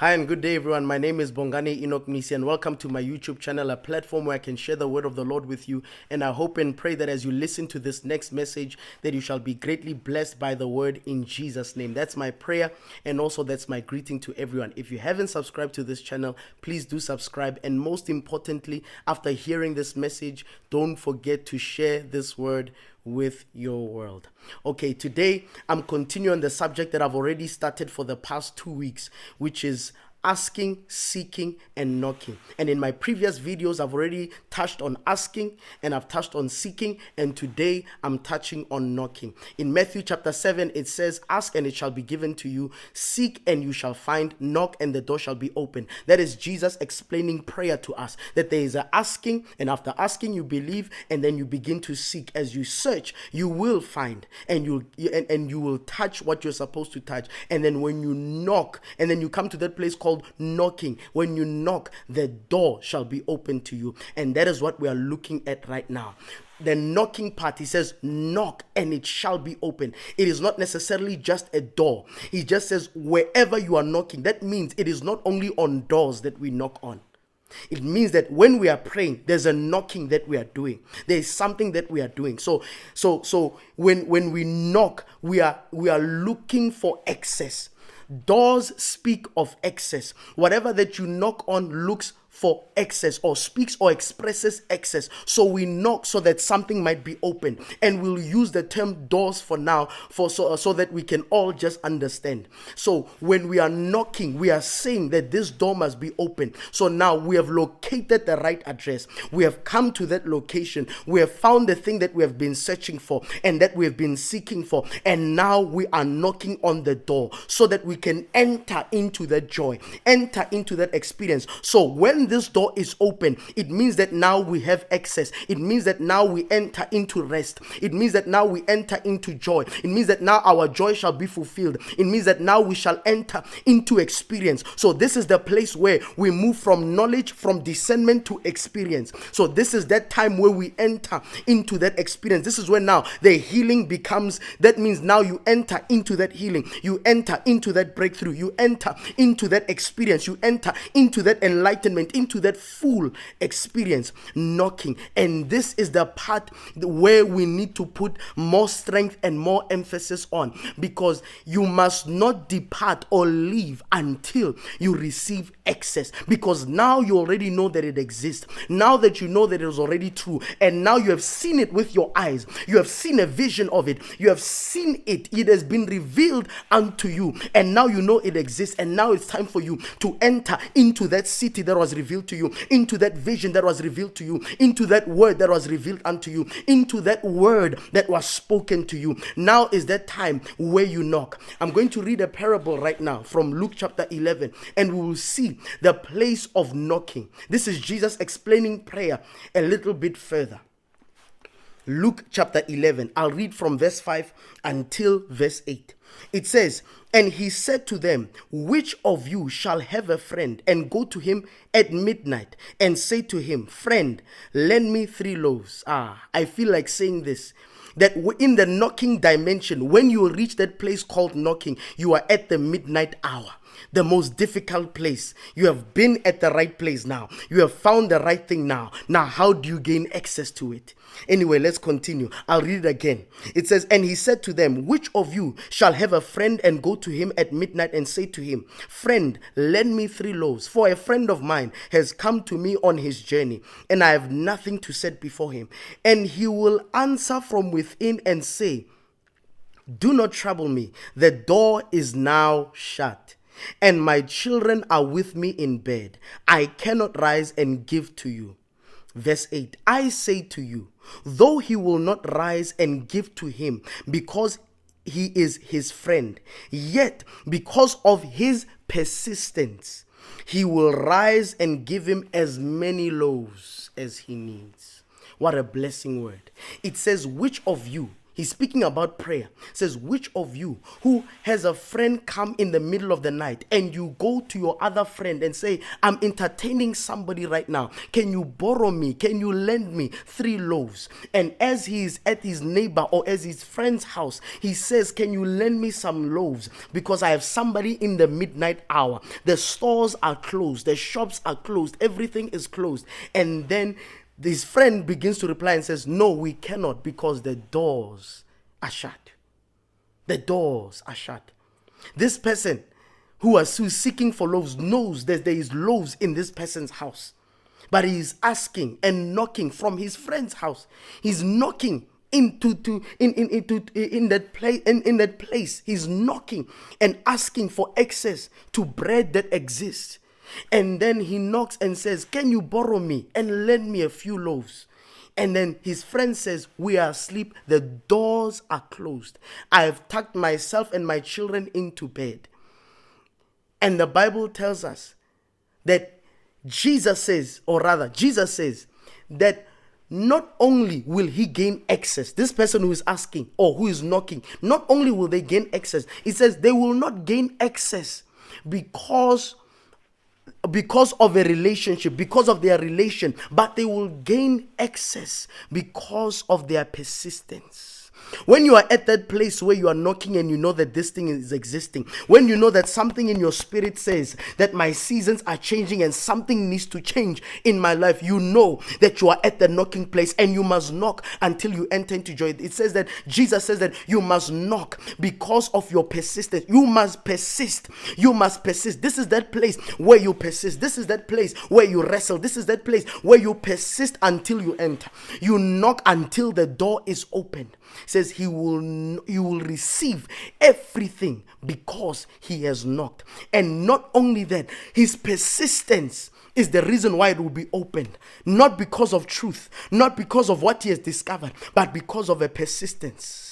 Hi and good day, everyone. My name is Bongani Enoch Nisi, and welcome to my YouTube channel, a platform where I can share the word of the Lord with you. And I hope and pray that as you listen to this next message, that you shall be greatly blessed by the word in Jesus' name. That's my prayer, and also that's my greeting to everyone. If you haven't subscribed to this channel, please do subscribe. And most importantly, after hearing this message, don't forget to share this word with your world. Okay, today I'm continuing the subject that I've already started for the past 2 weeks, which is asking, seeking, and knocking. And in my previous videos, I've already touched on asking and I've touched on seeking, and today I'm touching on knocking. In Matthew chapter 7, it says, "Ask and it shall be given to you, seek and you shall find, knock and the door shall be open." That is Jesus explaining prayer to us, that there is a asking, and after asking you believe, and then you begin to seek. As you search, you will find, and you will touch what you're supposed to touch. And then when you knock, and then you come to that place called knocking. When you knock, the door shall be open to you. And that is what we are looking at right now. The knocking part, he says, knock and it shall be open. It is not necessarily just a door. He just says, wherever you are knocking. That means it is not only on doors that we knock on. It means that when we are praying, there's a knocking that we are doing. There is something that we are doing. So when we knock, we are looking for access. Doors speak of access. Whatever that you knock on looks for access, or speaks or expresses access. So we knock so that something might be open, and we'll use the term doors for now, so that we can all just understand. So when we are knocking, we are saying that this door must be open. So now we have located the right address. We have come to that location. We have found the thing that we have been searching for and that we have been seeking for, and now we are knocking on the door so that we can enter into that joy, enter into that experience. So when this door is open, it means that now we have access. It means that now we enter into rest. It means that now we enter into joy. It means that now our joy shall be fulfilled. It means that now we shall enter into experience. So this is the place where we move from knowledge, from discernment to experience. So this is that time where we enter into that experience. This is where now the healing becomes. That means now you enter into that healing. You enter into that breakthrough. You enter into that experience. You enter into that enlightenment, into that full experience, knocking. And this is the part where we need to put more strength and more emphasis on, because you must not depart or leave until you receive access, because now you already know that it exists. Now that you know that it is already true, and now you have seen it with your eyes, you have seen a vision of it, you have seen it, it has been revealed unto you, and now you know it exists. And now it's time for you to enter into that city that was revealed to you, into that vision that was revealed to you, into that word that was revealed unto you, into that word that was spoken to you. Now is that time where you knock. I'm going to read a parable right now from Luke chapter 11, and we will see the place of knocking. This is Jesus explaining prayer a little bit further. Luke chapter 11, I'll read from verse 5 until verse 8. It says, "And he said to them, which of you shall have a friend and go to him at midnight and say to him, Friend, lend me 3 loaves. I feel like saying this, that in the knocking dimension, when you reach that place called knocking, you are at the midnight hour. The most difficult place. You have been at the right place now. You have found the right thing now. Now, how do you gain access to it? Anyway, let's continue. I'll read it again. It says, "And he said to them, which of you shall have a friend and go to him at midnight and say to him, Friend, lend me 3 loaves, for a friend of mine has come to me on his journey, and I have nothing to set before him. And he will answer from within and say, Do not trouble me. The door is now shut, and my children are with me in bed. I cannot rise and give to you." Verse 8, "I say to you, though he will not rise and give to him because he is his friend, yet because of his persistence, he will rise and give him as many loaves as he needs." What a blessing word. It says, which of you? He's speaking about prayer. It says, which of you who has a friend come in the middle of the night and you go to your other friend and say, I'm entertaining somebody right now. Can you borrow me? Can you lend me 3 loaves? And as he is at his neighbor or as his friend's house, he says, can you lend me some loaves? Because I have somebody in the midnight hour. The stores are closed. The shops are closed. Everything is closed. And then his friend begins to reply and says, no, we cannot, because the doors are shut. The doors are shut. This person who's seeking for loaves knows that there is loaves in this person's house. But he is asking and knocking from his friend's house. He's knocking in that place. He's knocking and asking for access to bread that exists. And then he knocks and says, can you borrow me and lend me a few loaves? And then his friend says, we are asleep. The doors are closed. I have tucked myself and my children into bed. And the Bible tells us that Jesus says that not only will he gain access, this person who is asking or who is knocking, not only will they gain access, it says they will not gain access because of a relationship, because of their relation, but they will gain access because of their persistence. When you are at that place where you are knocking and you know that this thing is existing, when you know that something in your spirit says that my seasons are changing and something needs to change in my life, you know that you are at the knocking place and you must knock until you enter into joy. It says that Jesus says that you must knock because of your persistence. You must persist. You must persist. This is that place where you persist. This is that place where you wrestle. This is that place where you persist until you enter. You knock until the door is opened. It says you will receive everything because he has knocked. And not only that, his persistence is the reason why it will be opened. Not because of truth, not because of what he has discovered, but because of a persistence.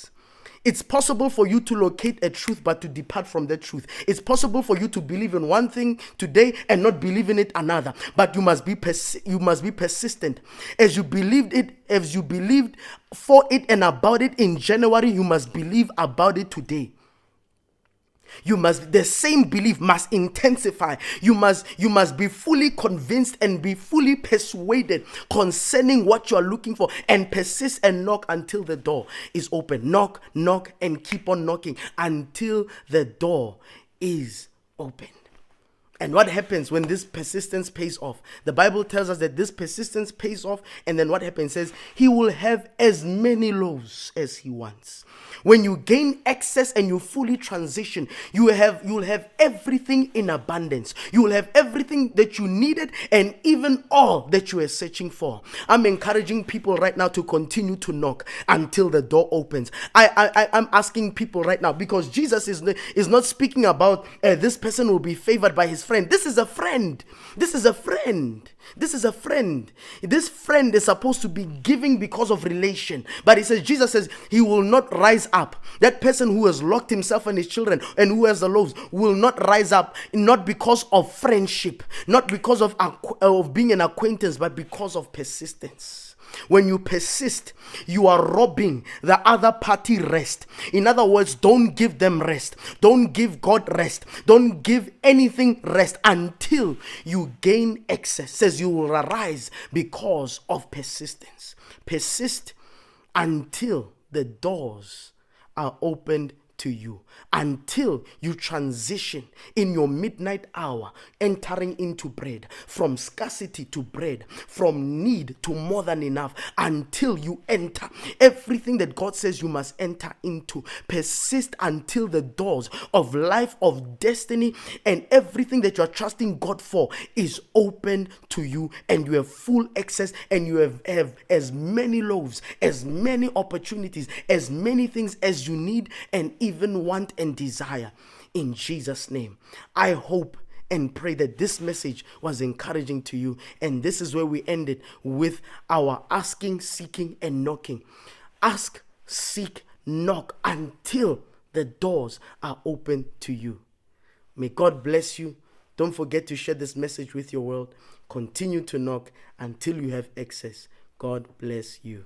It's possible for you to locate a truth but to depart from that truth. It's possible for you to believe in one thing today and not believe in it another. But you must be persistent. As you believed for it and about it in January, you must believe about it today. The same belief must intensify. You must be fully convinced and be fully persuaded concerning what you are looking for, and persist and knock until the door is open. Knock, knock, and keep on knocking until the door is opened. And what happens when this persistence pays off? The Bible tells us that this persistence pays off, and then what happens? It says he will have as many loaves as he wants. When you gain access and you fully transition, you will have everything in abundance. You will have everything that you needed and even all that you were searching for. I'm encouraging people right now to continue to knock until the door opens. I'm asking people right now, because Jesus is not speaking about this person will be favored by his friend. This is a friend. This is a friend. This is a friend. This friend is supposed to be giving because of relation. But Jesus says he will not rise up. That person who has locked himself and his children and who has the loaves will not rise up, not because of friendship, not because of being an acquaintance, but because of persistence. When you persist, you are robbing the other party rest. In other words, don't give them rest. Don't give God rest. Don't give anything rest until you gain access. It says you will arise because of persistence. Persist until the doors are opened to you, until you transition in your midnight hour, entering into bread, from scarcity to bread, from need to more than enough, until you enter everything that God says you must enter into. Persist until the doors of life, of destiny, and everything that you are trusting God for is open to you, and you have full access, and you have as many loaves, as many opportunities, as many things as you need and even want and desire. In Jesus' name, I hope and pray that this message was encouraging to you. And this is where we ended with our asking, seeking, and knocking. Ask, seek, knock until the doors are open to you. May God bless you. Don't forget to share this message with your world. Continue to knock until you have access. God bless you.